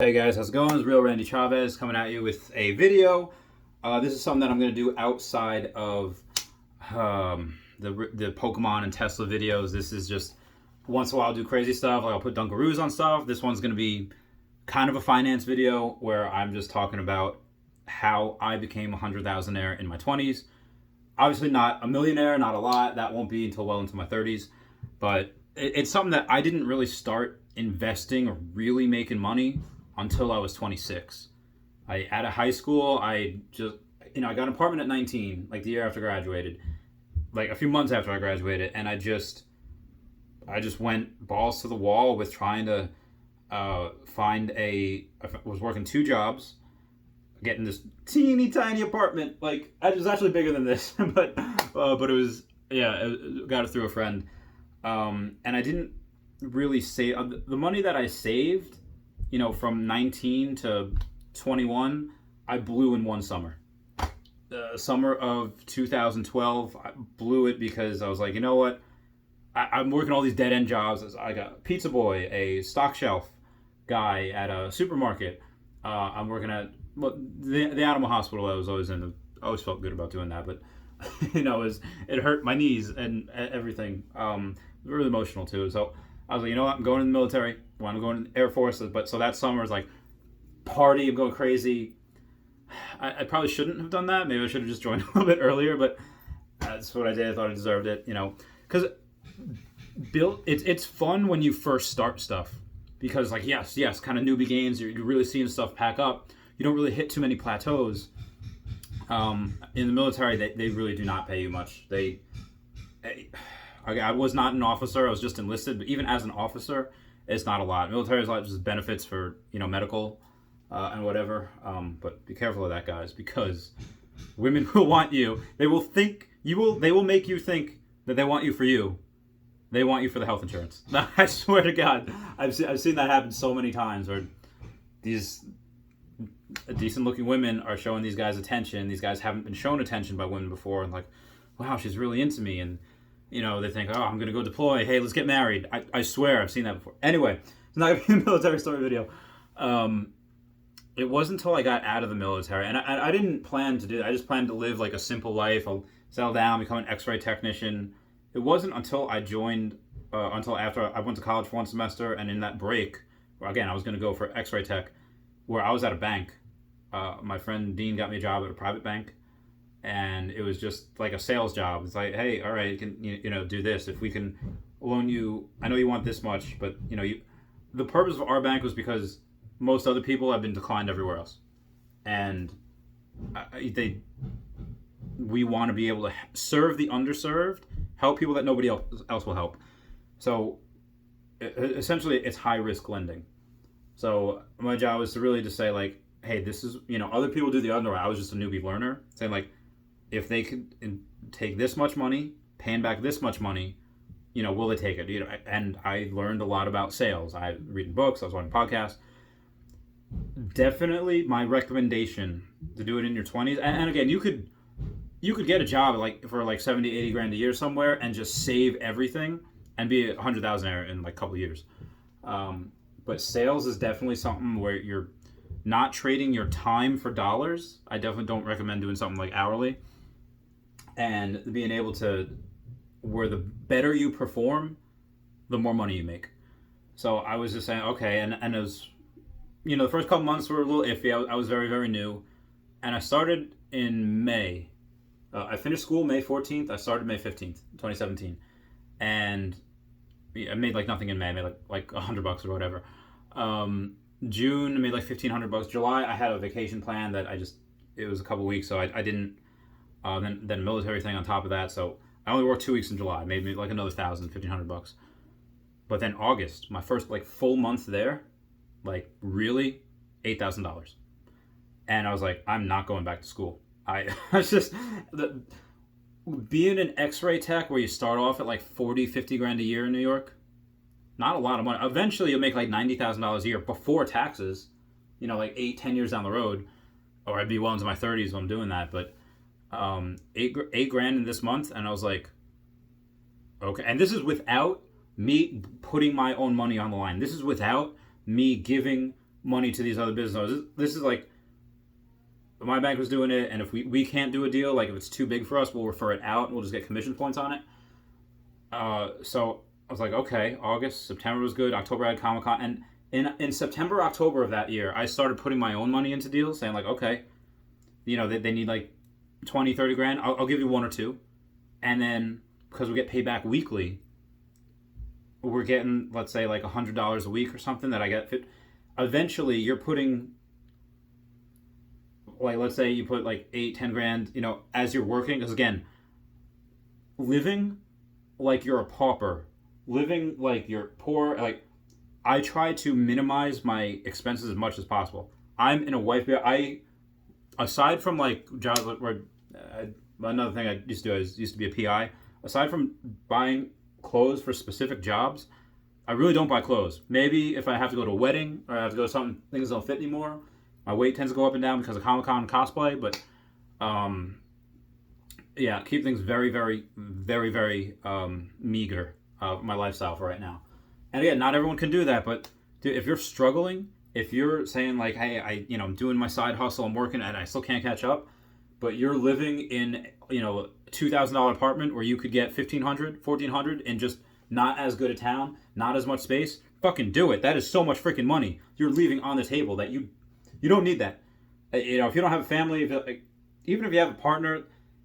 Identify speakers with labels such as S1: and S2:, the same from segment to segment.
S1: Hey guys, how's it going? It's Real Randy Chavez coming at you with a video. This is something that I'm going to do outside of the Pokemon and Tesla videos. This is just once in a while I'll do crazy stuff, like I'll put Dunkaroos on stuff. This one's going to be kind of a finance video where I'm just talking about how I became a thousandaire in my 20s. Obviously not a millionaire, not a lot. That won't be until well into my 30s. But it's something that I didn't really start investing or really making money until I was 26. Out of high school, I got an apartment at 19, like the year after I graduated, like a few months after I graduated, and I just went balls to the wall with trying to I was working two jobs, getting this teeny tiny apartment. Like, it was actually bigger than this, but it was, got it through a friend, and I didn't really save the money that I saved. From 19 to 21, I blew in one summer. The summer of 2012, I blew it because I was like, you know what? I'm working all these dead end jobs. I got a pizza boy, a stock shelf guy at a supermarket. I'm working at the animal hospital I was always in. I always felt good about doing that, but it hurt my knees and everything. Really emotional too. So I was like, you know what? I'm going in the military. I'm going in the Air Force. But so that summer was like party. I'm going crazy. I probably shouldn't have done that. Maybe I should have just joined a little bit earlier. But that's what I did. I thought I deserved it. Because it's fun when you first start stuff. Because like yes, kind of newbie games. You're really seeing stuff pack up. You don't really hit too many plateaus. In the military, they really do not pay you much. I was not an officer. I was just enlisted. But even as an officer, it's not a lot. Military is a lot just benefits for medical and whatever. But be careful of that, guys, because women will want you. They will think you will. They will make you think that they want you for you. They want you for the health insurance. I swear to God, I've seen that happen so many times where these decent-looking women are showing these guys attention. These guys haven't been shown attention by women before, and like, wow, she's really into me, and they think, oh, I'm going to go deploy. Hey, let's get married. I swear I've seen that before. Anyway, it's not going to be a military story video. It wasn't until I got out of the military, and I didn't plan to do that. I just planned to live like a simple life. I'll settle down, become an x-ray technician. It wasn't until I joined, until after I went to college for one semester, and in that break, where again, I was going to go for x-ray tech, where I was at a bank. My friend Dean got me a job at a private bank. And it was just like a sales job. It's like, hey, all right, you can do this. If we can loan you, I know you want this much, but the purpose of our bank was because most other people have been declined everywhere else, and we want to be able to serve the underserved, help people that nobody else will help. So essentially, it's high risk lending. So my job was to really just say like, hey, this is other people do the other way. I was just a newbie learner, saying like, if they could take this much money, paying back this much money, will they take it? And I learned a lot about sales. I was reading books, I was watching podcasts. Definitely my recommendation to do it in your 20s. And again, you could get a job for like 70, 80 grand a year somewhere and just save everything and be a $100,000 in like a couple of years. But sales is definitely something where you're not trading your time for dollars. I definitely don't recommend doing something like hourly. And being able to, where the better you perform, the more money you make. So I was just saying, okay, and it was, the first couple months were a little iffy. I was very, very new. And I started in May. I finished school May 14th. I started May 15th, 2017. And I made like nothing in May. I made like $100 or whatever. June, I made like $1,500. July, I had a vacation plan that it was a couple weeks, so I didn't. Then military thing on top of that, so I only worked 2 weeks in July. Made me like another $1,500. But then August, my first like full month there, like really $8,000. And I was like, I'm not going back to school. I was just being an X-ray tech where you start off at like 40, 50 grand a year in New York. Not a lot of money. Eventually, you'll make like $90,000 a year before taxes. Like 8-10 years down the road, or I'd be well into my 30s when I'm doing that. But $8 grand in this month, and I was like, okay. And this is without me putting my own money on the line. This is without me giving money to these other business owners. This is like my bank was doing it, and if we can't do a deal, like if it's too big for us, we'll refer it out and we'll just get commission points on it. So I was like, okay, August, September was good. October I had Comic-Con, and in September, October of that year, I started putting my own money into deals, saying like, okay, they need like 20, 30 grand. I'll give you one or two. And then because we get paid back weekly, we're getting, let's say, like $100 a week or something that I get fit. Eventually, you're putting, like, let's say you put like 8, 10 grand, as you're working. Because again, living like you're a pauper, living like you're poor, like, I try to minimize my expenses as much as possible. I'm in a wife, aside from like jobs where, another thing I used to do, I used to be a PI. Aside from buying clothes for specific jobs, I really don't buy clothes. Maybe if I have to go to a wedding or I have to go to something, things don't fit anymore. My weight tends to go up and down because of Comic-Con and cosplay, but yeah, keep things very, very, very, very meager, my lifestyle for right now. And again, not everyone can do that, but dude, if you're struggling, if you're saying like, hey, I'm doing my side hustle, I'm working, and I still can't catch up, but you're living in, a $2,000 apartment where you could get $1,500, $1,400 in just not as good a town, not as much space, fucking do it. That is so much freaking money you're leaving on the table that you don't need that. If you don't have a family, even if you have a partner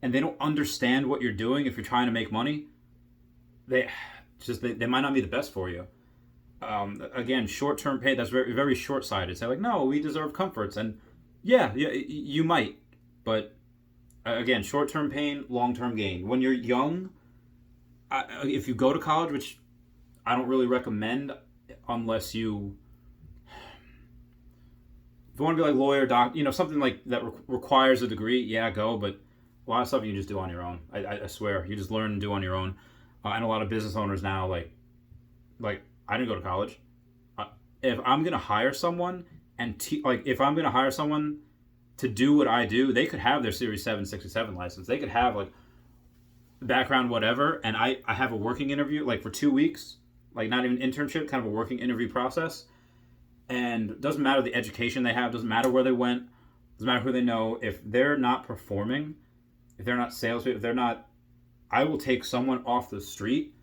S1: and they don't understand what you're doing, if you're trying to make money, they might not be the best for you. Again, short-term pay, that's very, very short-sighted. Say like, no, we deserve comforts, and yeah, you might, but again, short-term pain, long-term gain. When you're young, if you go to college, which I don't really recommend unless if you want to be like lawyer, something like that requires a degree, yeah, go, but a lot of stuff you can just do on your own. I swear, you just learn and do on your own. And a lot of business owners now, like I didn't go to college. If I'm gonna hire someone if I'm gonna hire someone to do what I do, they could have their Series 767 license. They could have like background, whatever, and I have a working interview like for 2 weeks, like not even internship, kind of a working interview process. And it doesn't matter the education they have, doesn't matter where they went, doesn't matter who they know. If they're not performing, if they're not salespeople, if they're not, I will take someone off the street,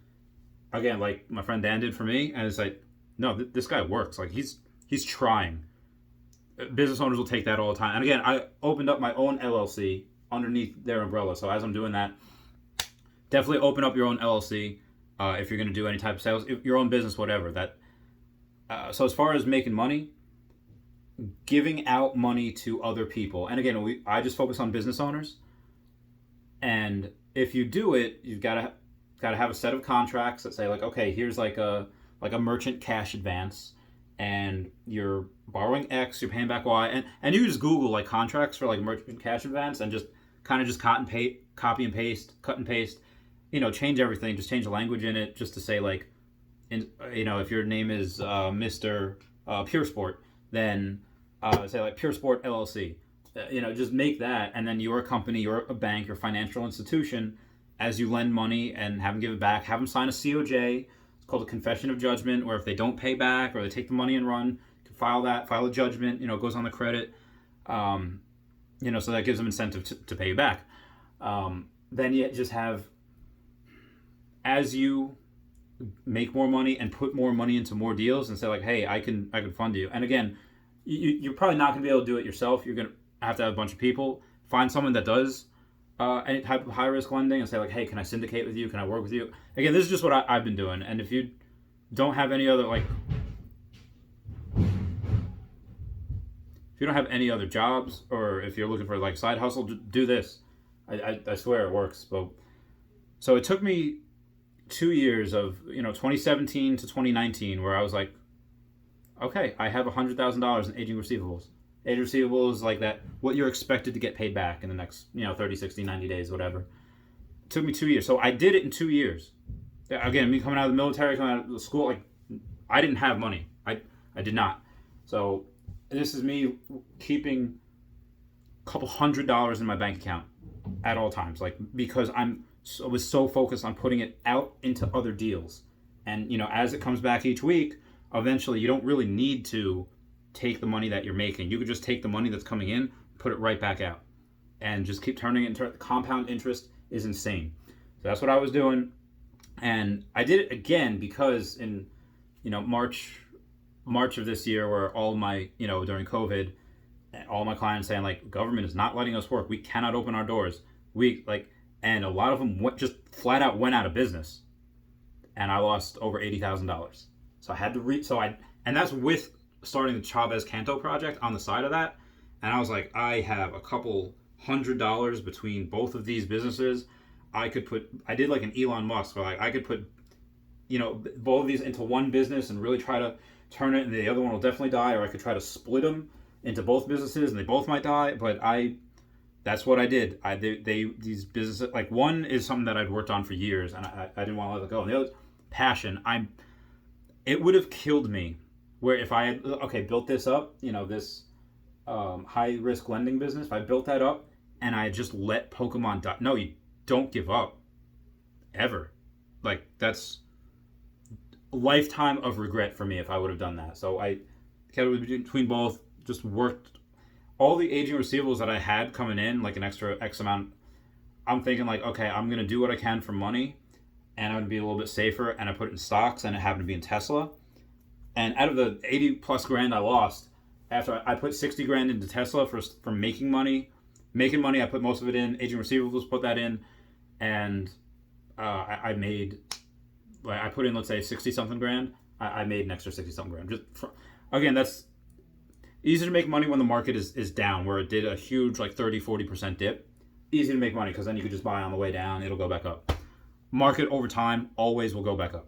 S1: again, like my friend Dan did for me, and it's like, no, this guy works. Like he's trying. Business owners will take that all the time. And again, I opened up my own LLC underneath their umbrella. So as I'm doing that, definitely open up your own LLC if you're going to do any type of sales, your own business, whatever. So as far as making money, giving out money to other people. And again, I just focus on business owners. And if you do it, you've got to have a set of contracts that say like, okay, here's like a merchant cash advance, and you're borrowing X, you're paying back Y, and you can just Google like contracts for like merchant cash advance and just kind of just copy and paste, cut and paste, change everything, just change the language in it, just to say like, if your name is Mr. Pure Sport, then say like Pure Sport LLC. Just make that, and then your company, you're a bank, your financial institution, as you lend money and have them give it back, have them sign a COJ. It's called a confession of judgment, where if they don't pay back or they take the money and run, you can file a judgment, it goes on the credit, so that gives them incentive to pay you back. Then you just have, as you make more money and put more money into more deals and say like, hey, I can fund you. And again, you're probably not going to be able to do it yourself. You're going to have a bunch of people. Find someone that does any type of high risk lending and say like, hey, can I syndicate with you? Can I work with you? Again, this is just what I've been doing. And if you don't have any other other jobs, or if you're looking for like side hustle, do this. I swear it works. So it took me 2 years of 2017 to 2019 where I was like, okay, I have $100,000 in aging receivables. Aging receivables like that, what you're expected to get paid back in the next 30, 60, 90 days, whatever. It took me 2 years. So I did it in 2 years. Again, me coming out of the military, coming out of school, like I didn't have money. I did not. So this is me keeping a couple $100 in my bank account at all times, like because I was so focused on putting it out into other deals. And as it comes back each week, eventually you don't really need to take the money that you're making. You could just take the money that's coming in, put it right back out, and just keep turning it into compound interest is insane. So that's what I was doing. And I did it again because in, March of this year, where all my, during COVID, all my clients saying like, government is not letting us work. We cannot open our doors. And a lot of them just flat out went out of business. And I lost over $80,000. So I had to and that's with starting the Chavez Canto project on the side of that. And I was like, I have a couple $100 between both of these businesses. I did like an Elon Musk, where I could put, both of these into one business and really try to turn it, and the other one will definitely die, or I could try to split them into both businesses and they both might die. But that's what I did. These businesses, like one is something that I'd worked on for years and I didn't want to let it go. And the other, passion. It would have killed me where if I had, built this up, this high risk lending business, if I built that up and I just let Pokemon die. No, you don't give up ever. Like, that's a lifetime of regret for me if I would have done that. So I kept it between both, just worked all the aging receivables that I had coming in, like an extra X amount. I'm thinking like, okay, I'm going to do what I can for money and I'm going to be a little bit safer, and I put it in stocks, and it happened to be in Tesla. And out of the 80 plus grand I lost, after I put 60 grand into Tesla for making money, I put most of it in, aging receivables, put that in, and I made, I put in, let's say 60 something grand, I made an extra 60 something grand. Again, that's easy to make money when the market is down, where it did a huge 30-40% dip. Easy to make money because then you could just buy on the way down, it'll go back up. Market over time always will go back up.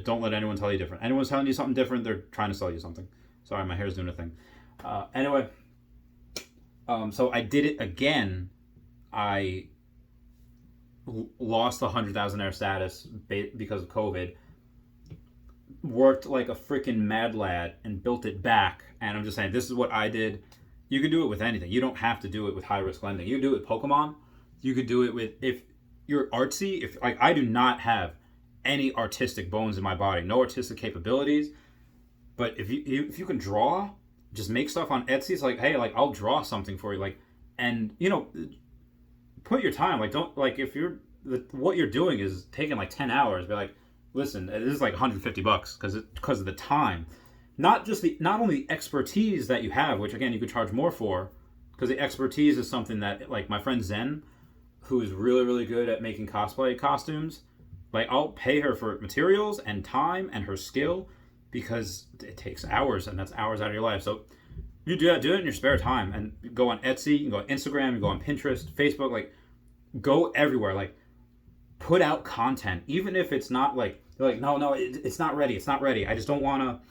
S1: Don't let anyone tell you different. Anyone's telling you something different, they're trying to sell you something. Sorry, my hair's doing a thing. Anyway, so I did it again. I lost the thousandaire status because of COVID. Worked like a freaking mad lad and built it back. And I'm just saying, this is what I did. You could do it with anything. You don't have to do it with high risk lending. You could do it with Pokemon. You could do it with, if you're artsy. If I do not have any artistic bones in my body, no artistic capabilities. But if you can draw, just make stuff on Etsy. It's like, hey, I'll draw something for you, and put your time. Don't if what you're doing is taking 10 hours. Be like, listen, this is $150 because of the time, not only the expertise that you have, which again you could charge more for, because the expertise is something that my friend Zen, who is really really good at making cosplay costumes, I'll pay her for materials and time and her skill, because it takes hours, and that's hours out of your life. So you do it in your spare time, and you go on Etsy, you can go on Instagram, you go on Pinterest, Facebook, go everywhere. Put out content, even if it's not no, it's not ready. It's not ready. I just don't want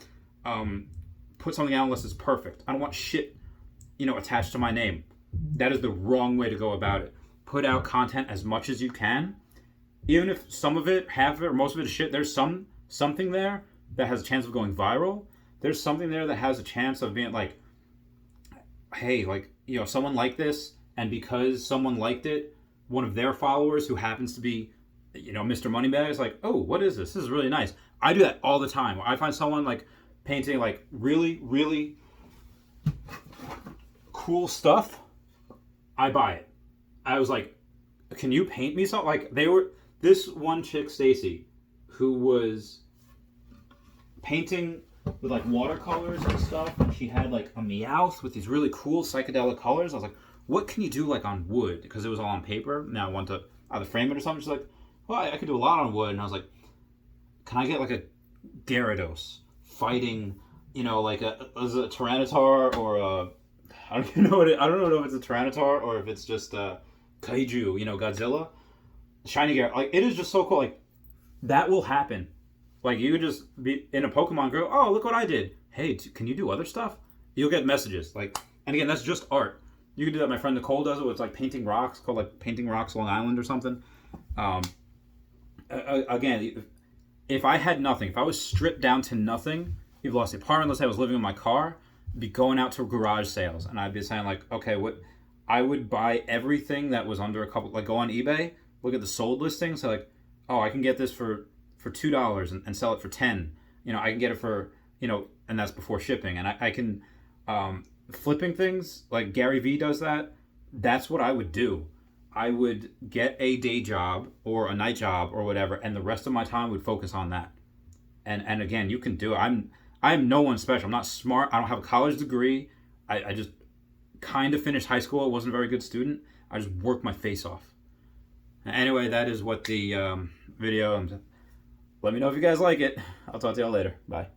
S1: to put something out unless it's perfect. I don't want shit, attached to my name. That is the wrong way to go about it. Put out content as much as you can, even if some of it, half of it, or most of it is shit. There's something there that has a chance of going viral. There's something there that has a chance of being hey, someone liked this, and because someone liked it, one of their followers who happens to be, Mr. Moneybag is oh, what is this? This is really nice. I do that all the time. I find someone painting really, really cool stuff. I buy it. I was like, can you paint me something? This one chick, Stacy, who was painting with watercolors and stuff, and she had a Meowth with these really cool psychedelic colors. I was like, what can you do on wood? Because it was all on paper. Now I want to either frame it or something. She's like, well, I could do a lot on wood. And I was like, can I get a Gyarados fighting, is it a Tyranitar or a, I don't even know I don't know if it's a Tyranitar or if it's just a Kaiju, Godzilla. Shiny Gyarados. It is just so cool. That will happen. You could just be in a Pokemon group. Oh, look what I did. Hey, can you do other stuff? You'll get messages. And again, that's just art. You can do that. My friend Nicole does it with painting rocks, called Painting Rocks Long Island or something. Again, if I had nothing, if I was stripped down to nothing, you've lost the apartment, let's say I was living in my car, I'd be going out to garage sales, and I'd be saying okay, what I would buy everything that was under a couple, go on eBay, look at the sold listings, so oh, I can get this for $2 and sell it for $10. I can get it for and that's before shipping. And I can, flipping things like Gary Vee does that. That's what I would do. I would get a day job or a night job or whatever, and the rest of my time would focus on that. And again, you can do it. I'm no one special. I'm not smart. I don't have a college degree. I just kind of finished high school. I wasn't a very good student. I just worked my face off. Anyway, that is what the video. Let me know if you guys like it. I'll talk to y'all later. Bye.